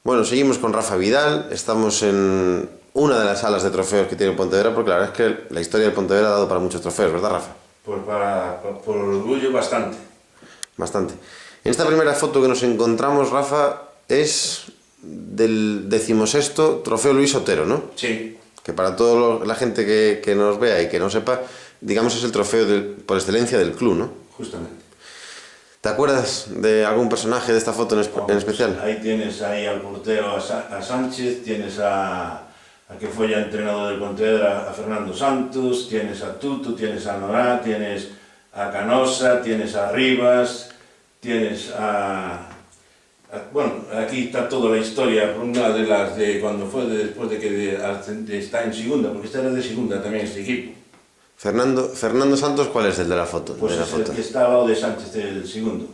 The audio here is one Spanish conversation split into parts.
Bueno, seguimos con Rafa Vidal, estamos en una de las salas de trofeos que tiene el Pontevedra, porque la verdad es que la historia del Pontevedra ha dado para muchos trofeos, ¿verdad, Rafa? Pues por orgullo bastante. Bastante. En esta primera foto que nos encontramos, Rafa, es del 16º Trofeo Luis Otero, ¿no? Sí, Que para toda la gente que nos vea y que no sepa, digamos es el trofeo por excelencia del club, ¿no? justamente. ¿Te acuerdas de algún personaje de esta foto en especial? Ahí tienes ahí al portero a Sánchez, tienes a que fue ya entrenador del Pontevedra, a Fernando Santos, tienes a Tuto, tienes a Norá, tienes a Canosa, tienes a Rivas, tienes bueno, aquí está toda la historia, por una de las de cuando fue después de que está en segunda, porque este era de segunda también este equipo. Fernando Santos, ¿cuál es el de la foto? Pues de la es foto. el que está al lado de Sánchez, el segundo.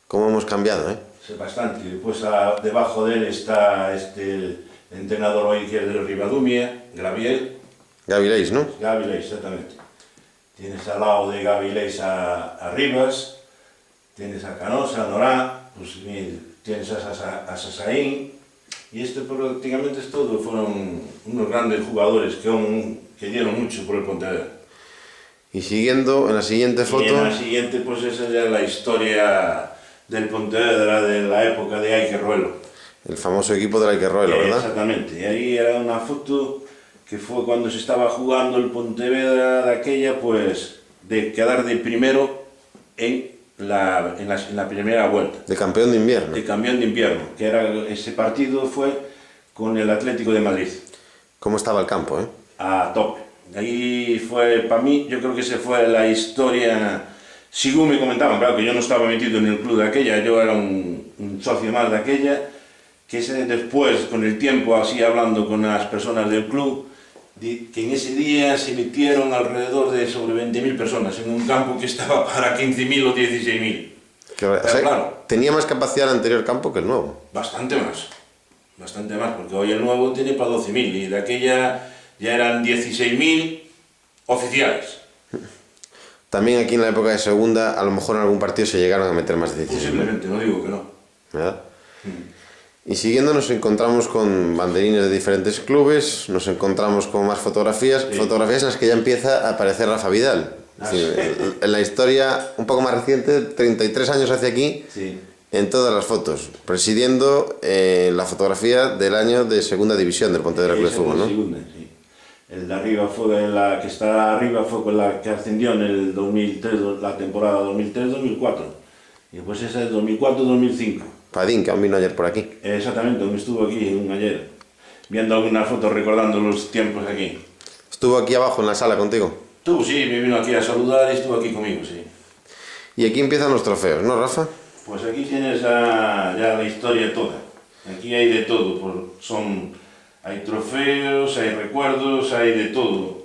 ¿Cómo hemos cambiado, eh? Sí, bastante. Después debajo de él está el entrenador hoy que es de Ribadumia, Gabriel. Gavilanes, ¿no? Gavilanes, exactamente. Tienes al lado de Gavilanes a Rivas, tienes a Canosa, a Norá, pues, tienes a Sasaín, y prácticamente es todo. Fueron unos grandes jugadores que dieron mucho por el Pontevedra. Y siguiendo, en la siguiente foto... Y en la siguiente, pues esa ya es la historia del Pontevedra de la época de Aique Ruelo. El famoso equipo del Aique Ruelo, ¿verdad? Exactamente, y ahí era una foto que fue cuando se estaba jugando el Pontevedra de aquella, pues, de quedar de primero en la primera vuelta. De campeón de invierno. De campeón de invierno, que ese partido fue con el Atlético de Madrid. ¿Cómo estaba el campo, eh? A tope. Ahí fue, para mí, yo creo que se fue la historia. Según me comentaban, claro que yo no estaba metido en el club de aquella, yo era un socio más de aquella, que después, con el tiempo, así hablando con las personas del club, que en ese día se metieron alrededor de sobre 20.000 personas en un campo que estaba para 15.000 o 16.000. O sea, claro, tenía más capacidad el anterior campo que el nuevo. bastante más, porque hoy el nuevo tiene para 12.000 y de aquella ya eran 16.000 oficiales. También aquí en la época de segunda, a lo mejor en algún partido se llegaron a meter más de 16. Posiblemente, no digo que no. ¿Verdad? Y siguiendo nos encontramos con banderines de diferentes clubes, nos encontramos con más fotografías, Sí. fotografías en las que ya empieza a aparecer Rafa Vidal. Es decir, en la historia un poco más reciente, 33 años hacia aquí, Sí. en todas las fotos, presidiendo la fotografía del año de segunda división del Pontevedra Club de Fútbol, ¿no? Segunda, sí. El de arriba fue la que está arriba fue con la que ascendió en el 2003, la temporada 2003-2004. Y pues esa es 2004-2005. Padín, que aún vino ayer por aquí. Exactamente, donde estuvo aquí ayer, viendo algunas fotos recordando los tiempos aquí. Estuvo aquí abajo en la sala contigo. Tú sí, me vino aquí a saludar y estuvo aquí conmigo, sí. Y aquí empiezan los trofeos, ¿no, Rafa? Pues aquí tienes ya la historia toda. Aquí hay de todo, hay trofeos, hay recuerdos, hay de todo.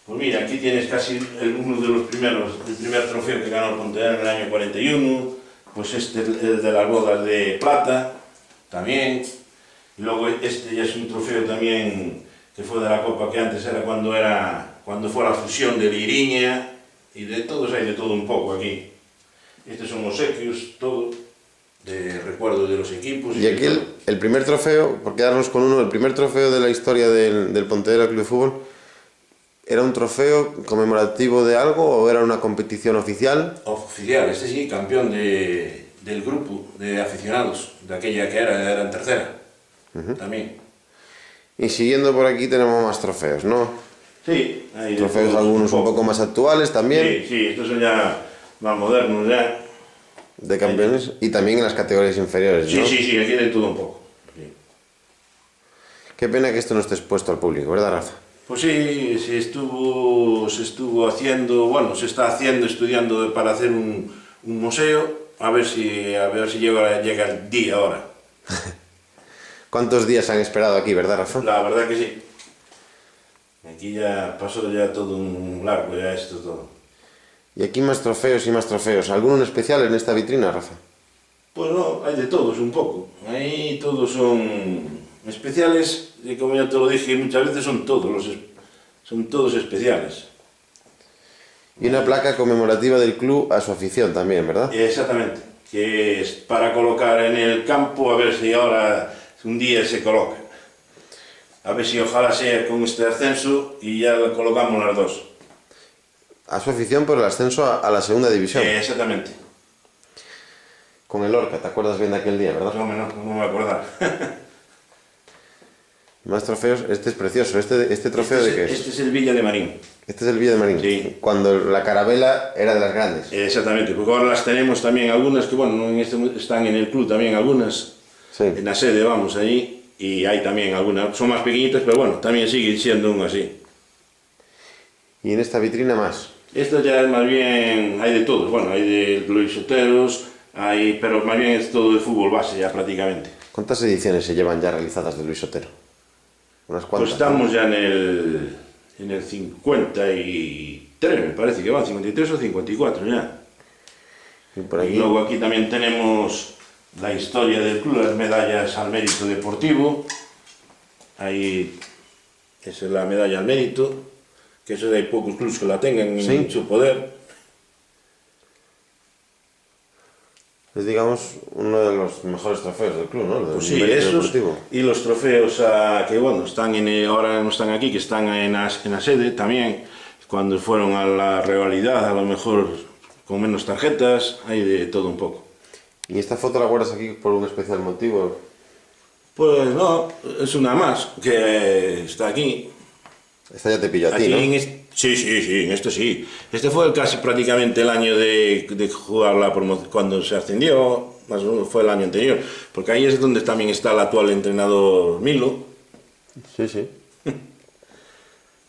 Pues mira, aquí tienes casi uno de los primeros, el primer trofeo que ganó el Pontevedra en el año 41, pues el de las bodas de plata, también. Y luego este ya es un trofeo también que fue de la Copa que antes era cuando fue la fusión de Liriña, y de todos hay de todo un poco aquí. Estos son obsequios, todo, de recuerdos de los equipos. Y aquí el primer trofeo, por quedarnos con uno, el primer trofeo de la historia del Pontevedra Club de Fútbol, ¿era un trofeo conmemorativo de algo o era una competición oficial? Oficial, este sí, campeón del grupo de aficionados, de aquella que era en tercera, también. Y siguiendo por aquí tenemos más trofeos, ¿no? Sí, hay Trofeos algunos un poco más actuales también, Sí, estos son ya más modernos ya. de campeones, y también en las categorías inferiores, ¿no? Sí, aquí hay de todo un poco. Sí. Qué pena que esto no esté expuesto al público, ¿verdad, Rafa? Pues sí, se estuvo haciendo, bueno, se está haciendo, estudiando para hacer un museo, a ver si llega el día ahora. ¿Cuántos días han esperado aquí, verdad, Rafa? La verdad que sí. Aquí ya pasó ya todo un largo, ya esto todo. Y aquí más trofeos y más trofeos. ¿Alguno en especial en esta vitrina, Rafa? Pues no, hay de todos un poco. Ahí todos son especiales, y como ya te lo dije muchas veces, son todos especiales. Y una placa conmemorativa del club a su afición también, ¿verdad? Exactamente. que es para colocar en el campo, a ver si ahora un día se coloca. A ver si ojalá sea con este ascenso y ya colocamos las dos. A su afición por el ascenso a la segunda división. Exactamente. Con el Lorca, ¿te acuerdas bien de aquel día, verdad? No me voy a acordar. Más trofeos, este es precioso. ¿Este trofeo de qué es? Este es el Villa de Marín. Este es el Villa de Marín. Sí. Cuando la carabela era de las grandes. Exactamente, porque ahora las tenemos también algunas que, bueno, están en el club también algunas, Sí. en la sede, vamos, allí, y hay también algunas, son más pequeñitas, pero bueno, también sigue siendo uno así. Y en esta vitrina más. Esto ya es más bien, hay de todos, bueno, hay de Luis Soteros, pero más bien es todo de fútbol base ya prácticamente. ¿Cuántas ediciones se llevan ya realizadas de Luis Otero? Unas Pues cuantas. estamos ya en el 53, me parece que va, 53 o 54 ya. ¿No? Y por Y aquí. luego aquí también tenemos la historia del club, las medallas al mérito deportivo. Ahí, esa es la medalla al mérito, que eso hay pocos clubes que la tengan Sí. en su poder. Es, digamos, uno de los mejores trofeos del club, ¿no? Del Pues sí, mérito esos deportivo. y los trofeos que bueno, están ahora no están aquí, que están en la sede también, cuando fueron a la rivalidad, a lo mejor con menos tarjetas, hay de todo un poco. ¿Y esta foto la guardas aquí por un especial motivo? Pues no, es una más, que está aquí. Esta ya te pilló a ti, Aquí ¿no? sí, en esto sí. Este fue casi prácticamente el año de jugar la promoción, cuando se ascendió, más o menos fue el año anterior, porque ahí es donde también está el actual entrenador Milo. Sí, sí.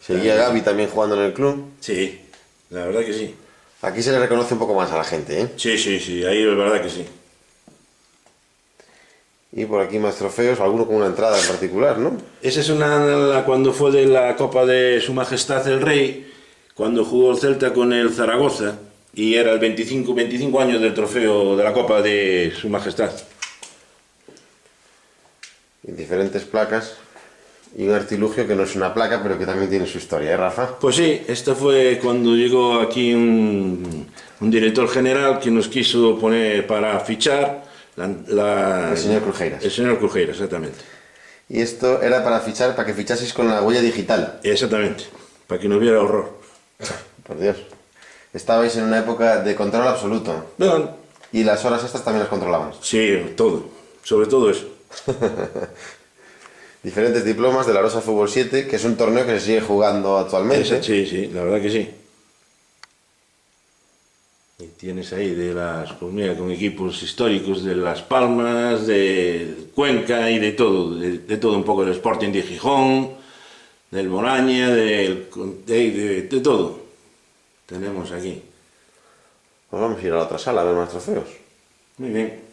Seguía Gaby también jugando en el club. Sí, la verdad que sí. Aquí se le reconoce un poco más a la gente, ¿eh? Sí, ahí es verdad que sí. Y por aquí más trofeos, alguno con una entrada en particular, ¿no? Esa es cuando fue de la Copa de Su Majestad el Rey, cuando jugó el Celta con el Zaragoza, y era el 25 años del trofeo de la Copa de Su Majestad. Y diferentes placas. Y un artilugio que no es una placa, pero que también tiene su historia, ¿eh, Rafa? Pues sí, esta fue cuando llegó aquí un director general que nos quiso poner para fichar El señor Crujeiras. El señor Crujeiras, exactamente. Y esto era para fichar, para que fichaseis con la huella digital. Exactamente, para que no hubiera horror. Por Dios. Estabais en una época de control absoluto. Bueno, Y las horas estas también las controlaban. sí, todo, sobre todo eso. Diferentes diplomas de la Rosa Fútbol 7, que es un torneo que se sigue jugando actualmente. Sí, la verdad que sí. Y tienes ahí pues mira, con equipos históricos de Las Palmas, de Cuenca y de todo un poco del Sporting de Gijón, del Moraña, de todo. Tenemos aquí. Pues vamos a ir a la otra sala a ver más trofeos. Muy bien.